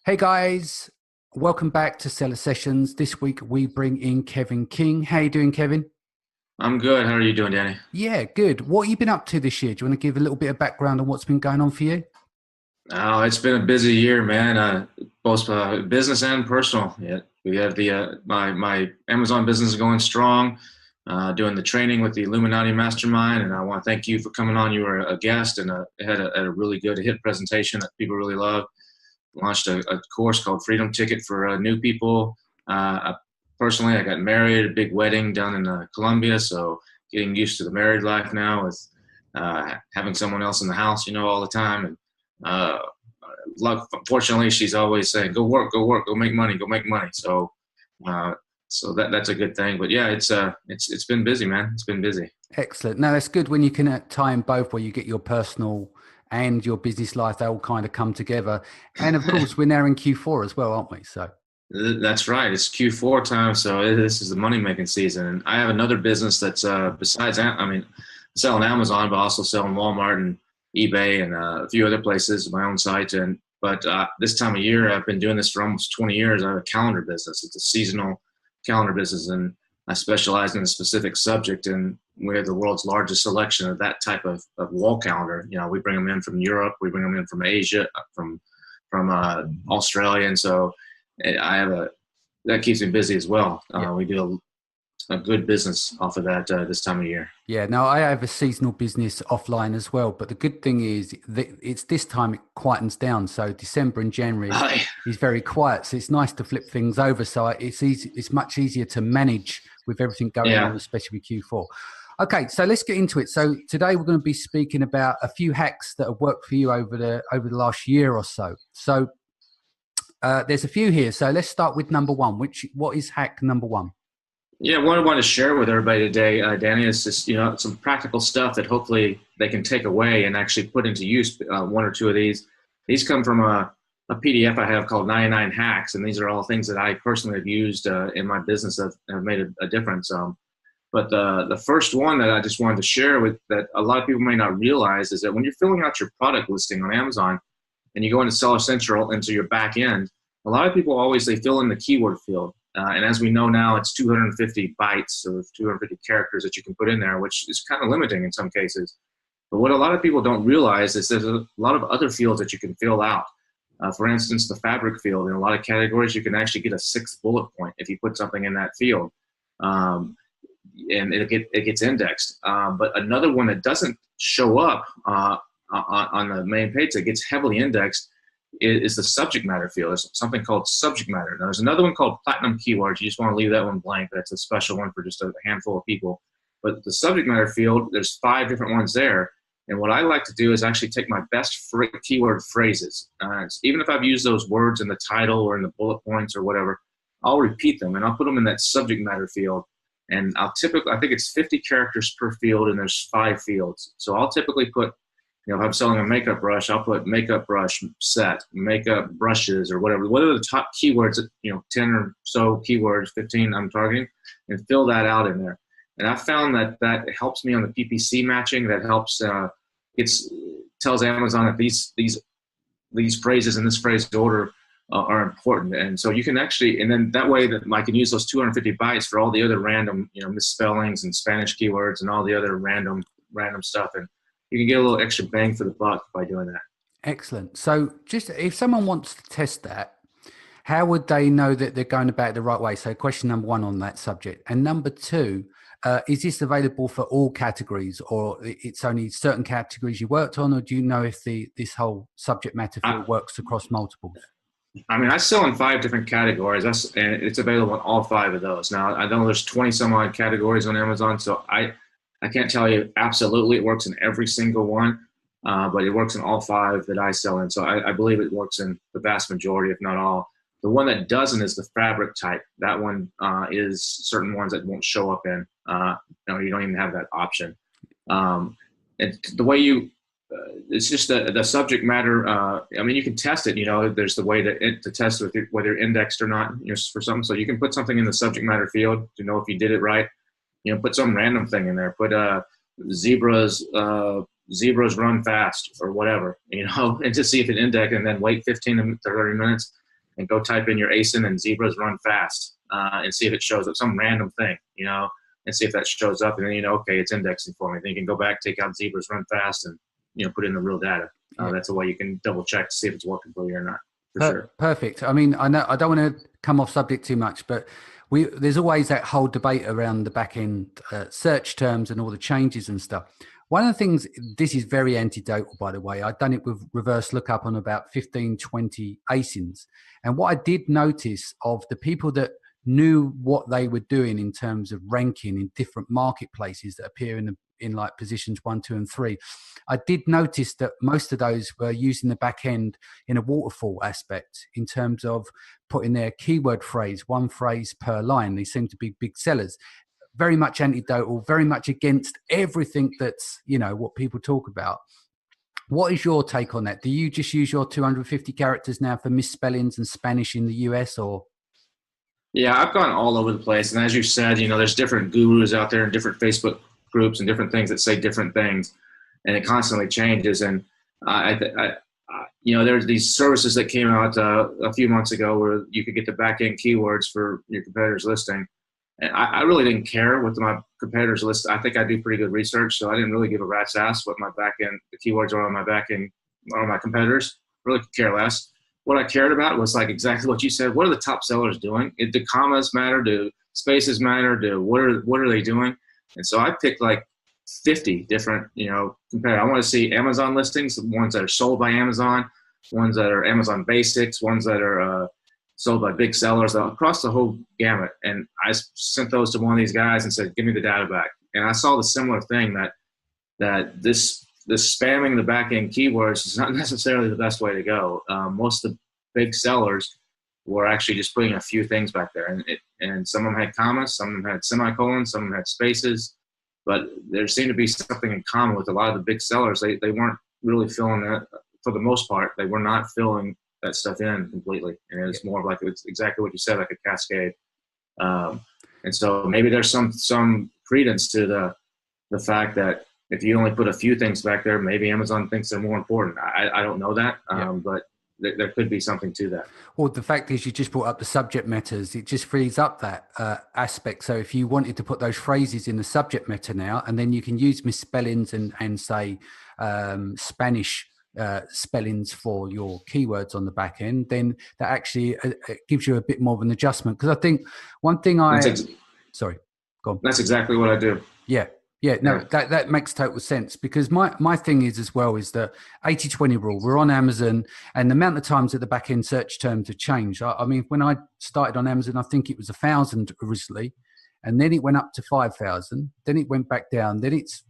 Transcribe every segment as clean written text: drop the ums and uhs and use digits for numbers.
Hey guys, welcome back to Seller Sessions. This week we bring in Kevin King. How you doing, Kevin? I'm good. How are you doing, Danny? Yeah, good. What have you been up to this year? Do you want to give a little bit of background on what's been going on for you? Oh, it's been a busy year, man. Both business and personal. Yeah, we have the my Amazon business is going strong. Doing the training with the Illuminati Mastermind, and I want to thank you for coming on. You were a guest and had a really good hit presentation that people really love. Launched a course called Freedom Ticket for new people. Personally, I got married, a big wedding down in Colombia, so getting used to the married life now with having someone else in the house, all the time. And uh, fortunately, she's always saying, "Go work, go work, go make money, go make money." Uh, so that's a good thing. But yeah, it's been busy, man. It's been busy. Excellent. No, that's good when you can tie in both, where you get your personal and your business life. They all kind of come together. And of course, we're now in Q4 as well, aren't we? So That's right. It's Q4 time, so this is the money making season. And I have another business that's besides, I mean, selling Amazon, but also selling Walmart and eBay and a few other places, my own site. And but this time of year, I've been doing this for almost 20 years. I have a calendar business. It's a seasonal calendar business, and I specialize in a specific subject. And we have the world's largest selection of that type of wall calendar. We bring them in from Europe, we bring them in from Asia, from Australia, and so I have that keeps me busy as well. yeah. We do a good business off of that this time of year. Yeah, no, I have a seasonal business offline as well. But the good thing is that it's this time it quietens down. So December and January is very quiet. So it's nice to flip things over. So it's easy. It's much easier to manage with everything going Yeah. on, especially with Q4. Okay, so let's get into it. So today we're going to be speaking about a few hacks that have worked for you over the last year or so. So there's a few here. So let's start with number one. What is hack number one? Yeah, what I want to share with everybody today, Danny, is just some practical stuff that hopefully they can take away and actually put into use. One or two of these. These come from a PDF I have called 99 Hacks, and these are all things that I personally have used in my business that have made a difference. But the first one that I just wanted to share with that a lot of people may not realize is that when you're filling out your product listing on Amazon and you go into Seller Central into your back end, a lot of people always they fill in the keyword field. And as we know now, it's 250 bytes or 250 characters that you can put in there, which is kind of limiting in some cases. But what a lot of people don't realize is there's a lot of other fields that you can fill out. For instance, the fabric field. In a lot of categories, you can actually get a sixth bullet point if you put something in that field. And it gets indexed. But another one that doesn't show up on the main page that gets heavily indexed is the subject matter field. There's something called subject matter. Now, there's another one called platinum keywords. You just want to leave that one blank. That's a special one for just a handful of people. But the subject matter field, there's 5 different ones there. And what I like to do is actually take my best keyword phrases. Even if I've used those words in the title or in the bullet points or whatever, I'll repeat them and I'll put them in that subject matter field. And I think it's 50 characters per field and there's 5 fields. So I'll typically put, if I'm selling a makeup brush, I'll put makeup brush set, makeup brushes, or whatever. What are the top keywords, 10 or so keywords, 15 I'm targeting, and fill that out in there. And I found that helps me on the PPC matching. That helps, tells Amazon that these phrases in this phrase order are important. And so you can actually, and then that way that I can use those 250 bytes for all the other random, misspellings and Spanish keywords and all the other random stuff. And you can get a little extra bang for the buck by doing that. Excellent. So just if someone wants to test that, how would they know that they're going about it the right way? So question number one on that subject. And number two, is this available for all categories or it's only certain categories you worked on, or do you know if this whole subject matter field works across multiples? I mean, I sell in 5 different categories. And it's available in all 5 of those. Now, I know there's 20 some odd categories on Amazon, so I can't tell you absolutely it works in every single one, but it works in all 5 that I sell in. So I believe it works in the vast majority, if not all. The one that doesn't is the fabric type. That one is certain ones that won't show up in. You don't even have that option. And the way it's just the subject matter. I mean, you can test it. There's the way to test whether you're indexed or not. For something, so you can put something in the subject matter field to know if you did it right. Put some random thing in there. Put zebras run fast or whatever. And to see if it indexed, and then wait 15 to 30 minutes. and go type in your ASIN and zebras run fast, and see if it shows up, some random thing, and see if that shows up, and then okay, it's indexing for me. Then you can go back, take out zebras run fast, and put in the real data. That's a way you can double check to see if it's working for you or not. For sure. Perfect. I mean, I know I don't want to come off subject too much, but there's always that whole debate around the back end search terms and all the changes and stuff. One of the things, this is very anecdotal, by the way, I've done it with reverse lookup on about 15, 20 ASINs. And what I did notice of the people that knew what they were doing in terms of ranking in different marketplaces that appear in like positions 1, 2, and 3, I did notice that most of those were using the back end in a waterfall aspect in terms of putting their keyword phrase, one phrase per line. They seem to be big sellers. Very much anecdotal, very much against everything that's, what people talk about. What is your take on that? Do you just use your 250 characters now for misspellings and Spanish in the US, or? Yeah, I've gone all over the place. And as you said, there's different gurus out there and different Facebook groups and different things that say different things, and it constantly changes. And there's these services that came out a few months ago where you could get the back end keywords for your competitor's listing. And I really didn't care what my competitors list. I think I do pretty good research, so I didn't really give a rat's ass what my back end, the keywords are on my back end, on my competitors. Really could care less. What I cared about was like exactly what you said. What are the top sellers doing? Do commas matter? Do spaces matter? What are they doing? And so I picked like 50 different, competitors. I want to see Amazon listings, the ones that are sold by Amazon, ones that are Amazon basics, ones that are sold by big sellers, across the whole gamut. And I sent those to one of these guys and said, give me the data back. And I saw the similar thing that this spamming the back end keywords is not necessarily the best way to go. Most of the big sellers were actually just putting a few things back there. And some of them had commas, some of them had semicolons, some of them had spaces. But there seemed to be something in common with a lot of the big sellers. They weren't really filling that, for the most part, they were not filling that stuff in completely, and it's more like it's exactly what you said, like a cascade. And so maybe there's some credence to the fact that if you only put a few things back there, maybe Amazon thinks they're more important. I don't know that, but there could be something to that. Well, the fact is, you just brought up the subject matters. It just frees up that aspect. So if you wanted to put those phrases in the subject matter now, and then you can use misspellings and say Spanish spellings for your keywords on the back end, then that actually gives you a bit more of an adjustment. Because I think one thing sorry, go on. That's exactly what I do. Yeah. That makes total sense, because my thing is as well is the 80-20 rule. We're on Amazon, and the amount of times that the back end search terms have changed. I mean, when I started on Amazon, I think it was 1,000 originally, and then it went up to 5,000. Then it went back down. Then it's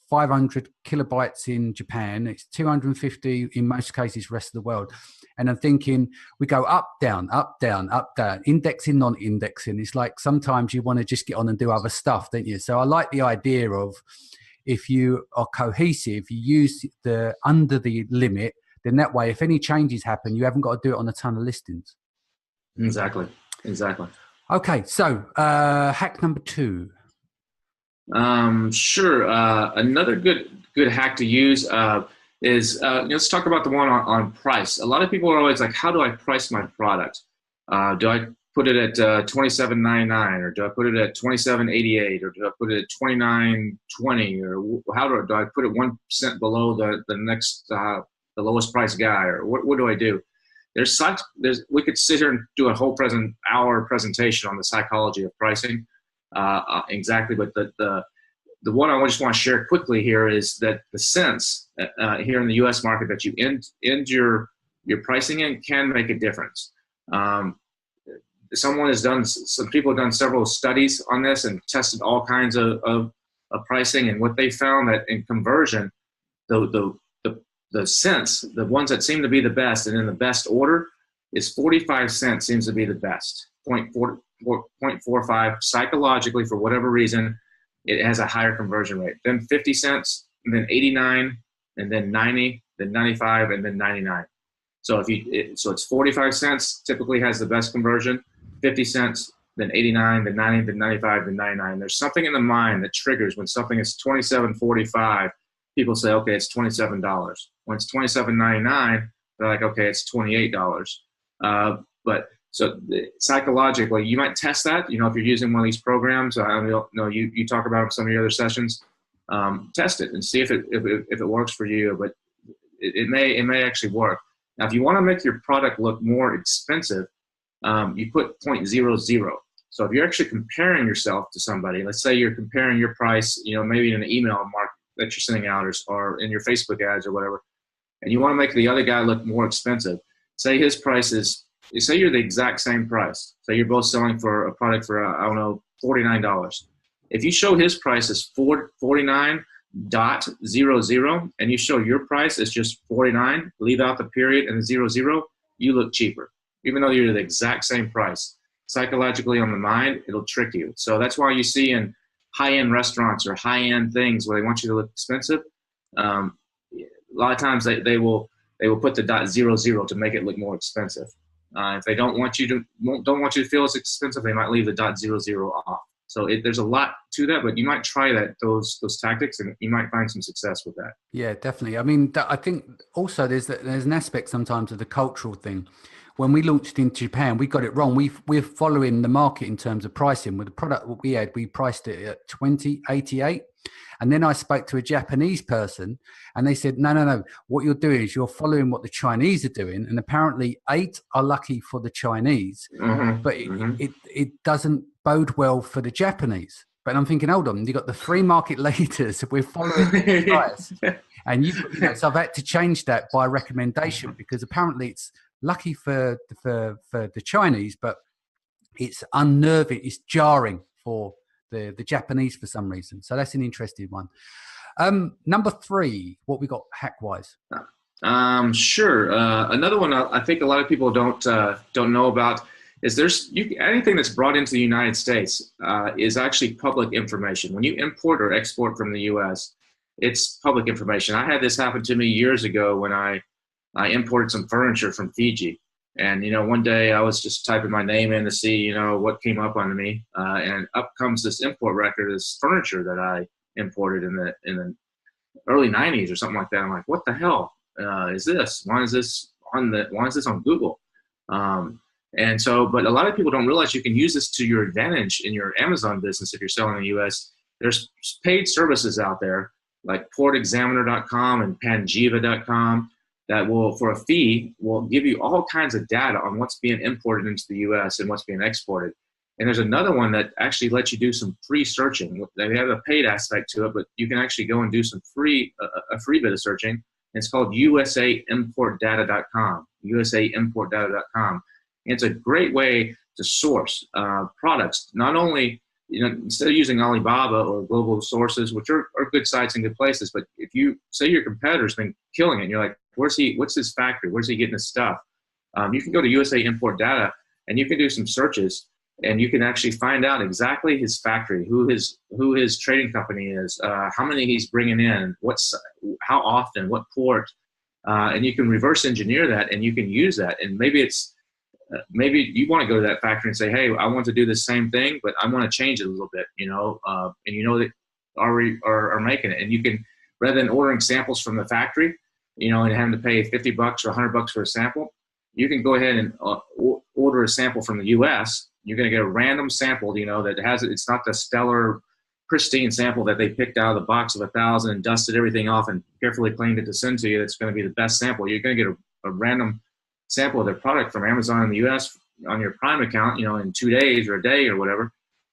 500 kilobytes in Japan. It's 250 in most cases, rest of the world. And I'm thinking we go up, down, up, down, up, down, indexing, non-indexing. It's like sometimes you want to just get on and do other stuff, don't you? So I like the idea of, if you are cohesive, you use the under the limit, then that way, if any changes happen, you haven't got to do it on a ton of listings. Exactly. Okay. So hack number 2. Sure. Another good hack to use is let's talk about the one on price. A lot of people are always like, how do I price my product? Do I put it at $27.99, or do I put it at $27.88, or do I put it at $29.20, or how do I put it 1 cent below the next the lowest price guy, or what do I do? We could sit here and do a whole hour presentation on the psychology of pricing. Exactly, but the one I just want to share quickly here is that the cents here in the U.S. market that you end your pricing in can make a difference. Some people have done several studies on this and tested all kinds of pricing, and what they found that in conversion, the cents, the ones that seem to be the best and in the best order, is 45 cents seems to be the best. 0.45 psychologically, for whatever reason, it has a higher conversion rate. Then 50 cents, and then 89, and then 90, then 95, and then 99. So it's 45 cents typically has the best conversion, 50 cents, then 89, then 90, then 95, then 99. There's something in the mind that triggers when something is $27.45. People say, okay, it's $27. When it's $27.99, they're like, okay, it's $28. But so psychologically, you might test that. You know, if you're using one of these programs, I don't know, you talk about some of your other sessions. Test it and see if it works for you. But it may actually work. Now, if you want to make your product look more expensive, you put 0.00. So if you're actually comparing yourself to somebody, let's say you're comparing your price, you know, maybe in an email mark that you're sending out, or in your Facebook ads or whatever, and you want to make the other guy look more expensive. Say his price is, say you're the exact same price. So you're both selling for a product for, I don't know, $49. If you show his price as 49.00 and you show your price as just 49, leave out the period and the 00, you look cheaper, even though you're the exact same price. Psychologically on the mind, it'll trick you. So that's why you see in high-end restaurants or high-end things where they want you to look expensive, a lot of times they will put the .00 to make it look more expensive. If they don't want you to feel it's expensive, they might leave the .00 off. So there's a lot to that, but you might try those tactics, and you might find some success with that. Yeah, definitely. I mean, I think also there's an aspect sometimes of the cultural thing. When we launched in Japan, we got it wrong. We're following the market in terms of pricing. With the product we had, we priced it at $20.88. And then I spoke to a Japanese person and they said, no. What you're doing is you're following what the Chinese are doing. And apparently 8 are lucky for the Chinese, but it doesn't bode well for the Japanese. But I'm thinking, hold on, you got the free market leaders. We're following the price. And so I've had to change that by recommendation, because apparently it's lucky for the Chinese, but it's unnerving, it's jarring for the Japanese for some reason. So that's an interesting one. Number 3, what we got hack-wise? Sure. Another one I think a lot of people don't know about is anything that's brought into the United States is actually public information. When you import or export from the U.S., it's public information. I had this happen to me years ago when I imported some furniture from Fiji. And, one day I was just typing my name in to see, what came up on me. And up comes this import record, this furniture that I imported in the early 90s or something like that. I'm like, what the hell is this? Why is this on Google? And so, but a lot of people don't realize you can use this to your advantage in your Amazon business if you're selling in the US. There's paid services out there like portexaminer.com and panjiva.com that will, for a fee, will give you all kinds of data on what's being imported into the US and what's being exported. And there's another one that actually lets you do some free searching. They have a paid aspect to it, but you can actually go and do some a free bit of searching. It's called usaimportdata.com, usaimportdata.com. It's a great way to source products. Not only, instead of using Alibaba or global sources, which are good sites and good places, but if you say your competitor's been killing it, and you're like, what's his factory? Where's he getting his stuff? You can go to USA Import Data and you can do some searches, and you can actually find out exactly his factory, who his trading company is, how many he's bringing in, how often, what port, and you can reverse engineer that, and you can use that. And maybe maybe you want to go to that factory and say, hey, I want to do the same thing, but I want to change it a little bit, and that already are making it. And you can, rather than ordering samples from the factory, and having to pay $50 or $100 for a sample, you can go ahead and order a sample from the US. You're going to get a random sample, that it's not the stellar, pristine sample that they picked out of the box of 1,000 and dusted everything off and carefully cleaned it to send to you. That's going to be the best sample. You're going to get a random sample of their product from Amazon in the US on your Prime account, in 2 days or a day or whatever,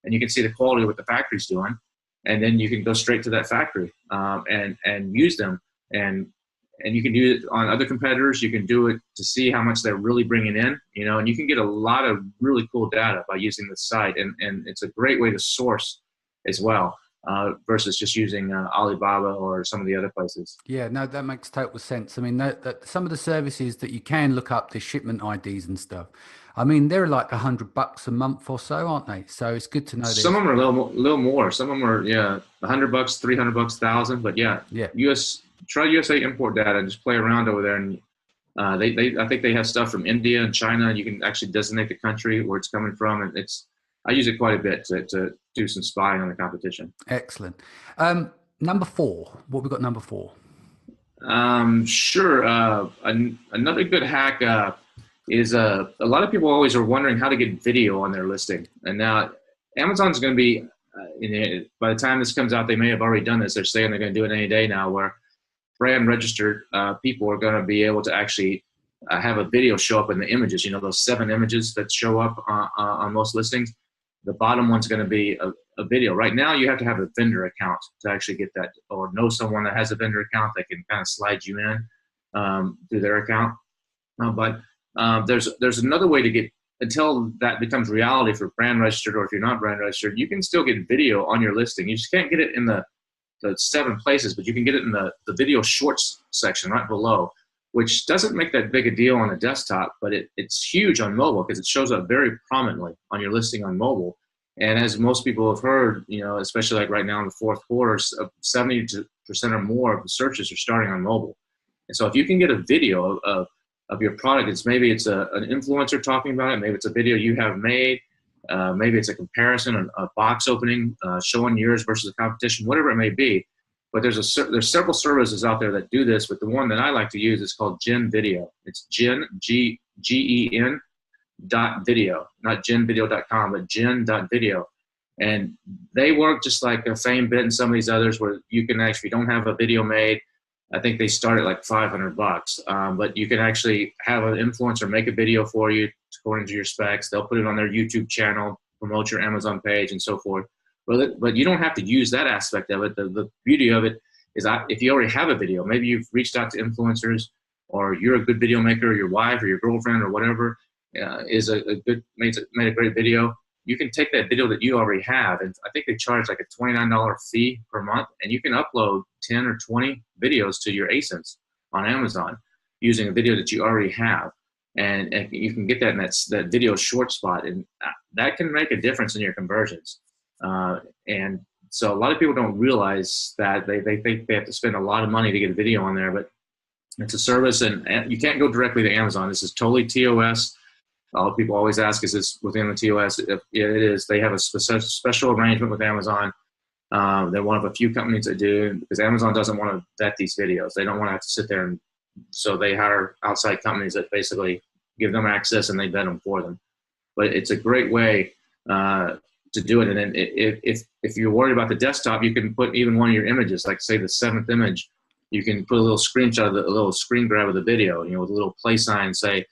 and you can see the quality of what the factory's doing, and then you can go straight to that factory and use them, and you can do it on other competitors. You can do it to see how much they're really bringing in, and you can get a lot of really cool data by using the site, and it's a great way to source as well. Versus just using Alibaba or some of the other places. Yeah, no, that makes total sense. I mean, that some of the services that you can look up the shipment IDs and stuff, I mean, they're like $100 a month or so, aren't they? So it's good to know. Some of them are a little more. Some of them are, $100, $300, $1,000. But yeah. Try USA Import Data and just play around over there. And I think they have stuff from India and China, and you can actually designate the country where it's coming from, and I use it quite a bit to do some spying on the competition. Excellent. Number 4. What we got? Number 4. Sure. Another good hack. is a lot of people always are wondering how to get video on their listing. And now Amazon's going to be, by the time this comes out, they may have already done this. They're saying they're going to do it any day now, where brand registered people are going to be able to actually have a video show up in the images. You know, those 7 images that show up on most listings. The bottom one's going to be a video. Right now, you have to have a vendor account to actually get that, or know someone that has a vendor account that can kind of slide you in through their account. But there's another way to get, until that becomes reality for brand registered, or if you're not brand registered, you can still get video on your listing. You just can't get it in the 7 places, but you can get it in the video shorts section right below, which doesn't make that big a deal on a desktop, but it's huge on mobile because it shows up very prominently on your listing on mobile. And as most people have heard, you know, especially like right now in the fourth quarter, 70% or more of the searches are starting on mobile. And so if you can get a video of your product, maybe it's an influencer talking about it, maybe it's a video you have made, maybe it's a comparison, a box opening, showing yours versus the competition, whatever it may be. But there's several services out there that do this, but the one that I like to use is called Gen Video. It's Gen, Gen .video, not genvideo.com, but gen.video. And they work just like a FameBit and some of these others, where you can actually, if you don't have a video made, I think they start at like $500, but you can actually have an influencer make a video for you according to your specs. They'll put it on their YouTube channel, promote your Amazon page, and so forth. But you don't have to use that aspect of it. The beauty of it is, if you already have a video, maybe you've reached out to influencers, or you're a good video maker, or your wife or your girlfriend or whatever made a great video. You can take that video that you already have, and I think they charge like a $29 fee per month, and you can upload 10 or 20 videos to your ASINs on Amazon using a video that you already have. And you can get that in that video short spot, and that can make a difference in your conversions. And so a lot of people don't realize that. They think they have to spend a lot of money to get a video on there, but it's a service, and you can't go directly to Amazon. This is totally TOS. People always ask, is this within the TOS? It is. They have a special arrangement with Amazon. They're one of a few companies that do, because Amazon doesn't want to vet these videos. They don't want to have to sit there, and so they hire outside companies that basically give them access and they vet them for them. But it's a great way to do it. And then if you're worried about the desktop, you can put even one of your images, like say the 7th image, you can put a little screenshot of a little screen grab of the video, you know, with a little play sign, say,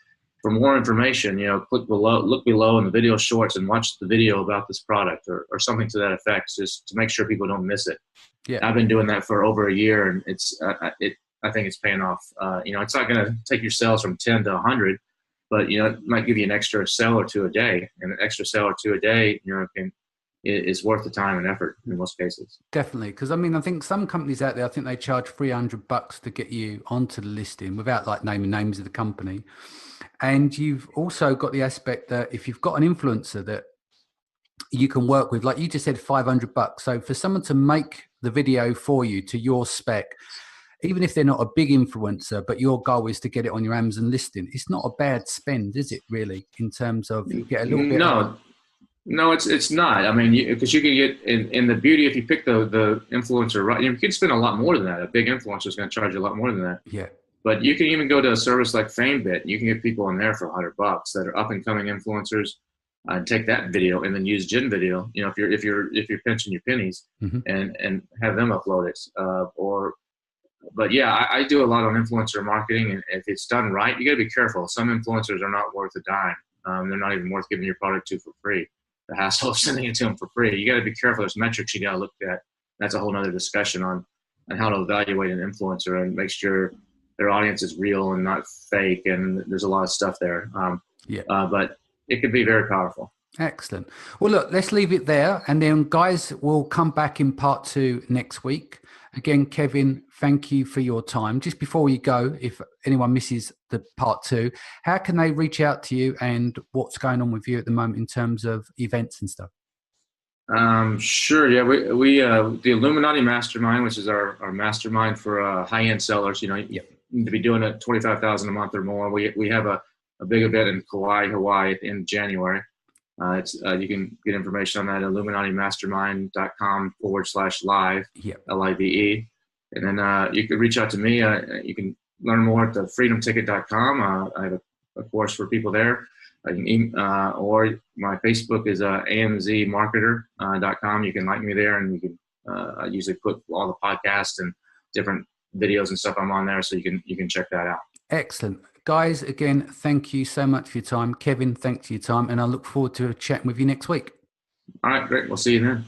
for more information, you know, look below in the video shorts and watch the video about this product, or something to that effect, just to make sure people don't miss it. Yeah, I've been doing that for over a year, and I think it's paying off. You know, it's not going to take your sales from 10 to 100, but you know, it might give you an extra sale or two a day, and an extra sale or two a day, you know, is worth the time and effort in most cases. Definitely, because I mean, I think some companies out there, I think they charge $300 to get you onto the listing without like naming names of the company. And you've also got the aspect that if you've got an influencer that you can work with, like you just said, $500. So for someone to make the video for you to your spec, even if they're not a big influencer, but your goal is to get it on your Amazon listing, it's not a bad spend, is it really, in terms of you get a little bit? No, it's not. I mean, because you can get in the beauty, if you pick the influencer right, you can spend a lot more than that. A big influencer is going to charge you a lot more than that. Yeah. But you can even go to a service like FameBit. You can get people in there for $100 that are up and coming influencers, and take that video and then use Gen Video. You know, if you're pinching your pennies, mm-hmm. and have them upload it. But yeah, I do a lot on influencer marketing, and if it's done right, you got to be careful. Some influencers are not worth a dime. They're not even worth giving your product to for free. The hassle of sending it to them for free. You got to be careful. There's metrics you got to look at. That's a whole other discussion on how to evaluate an influencer and make sure their audience is real and not fake. And there's a lot of stuff there. But it could be very powerful. Excellent. Well, look, let's leave it there. And then guys, we'll come back in part 2 next week. Again, Kevin, thank you for your time. Just before we go, if anyone misses the part 2, how can they reach out to you, and what's going on with you at the moment in terms of events and stuff? Sure. Yeah. We the Illuminati Mastermind, which is our mastermind for high-end sellers, you know, you need to be doing it 25,000 a month or more. We have a big event in Kauai, Hawaii in January. You can get information on that at illuminatimastermind.com/live, LIVE. And then you can reach out to me. You can learn more at the freedomticket.com. I have a of course, for people there. Or my Facebook is amzmarketer.com. You can like me there, and you can I usually put all the podcasts and different videos and stuff I'm on there, so you can check that out. Excellent. Guys, again, thank you so much for your time. Kevin, thanks for your time, and I look forward to chatting with you next week. All right, great. We'll see you then.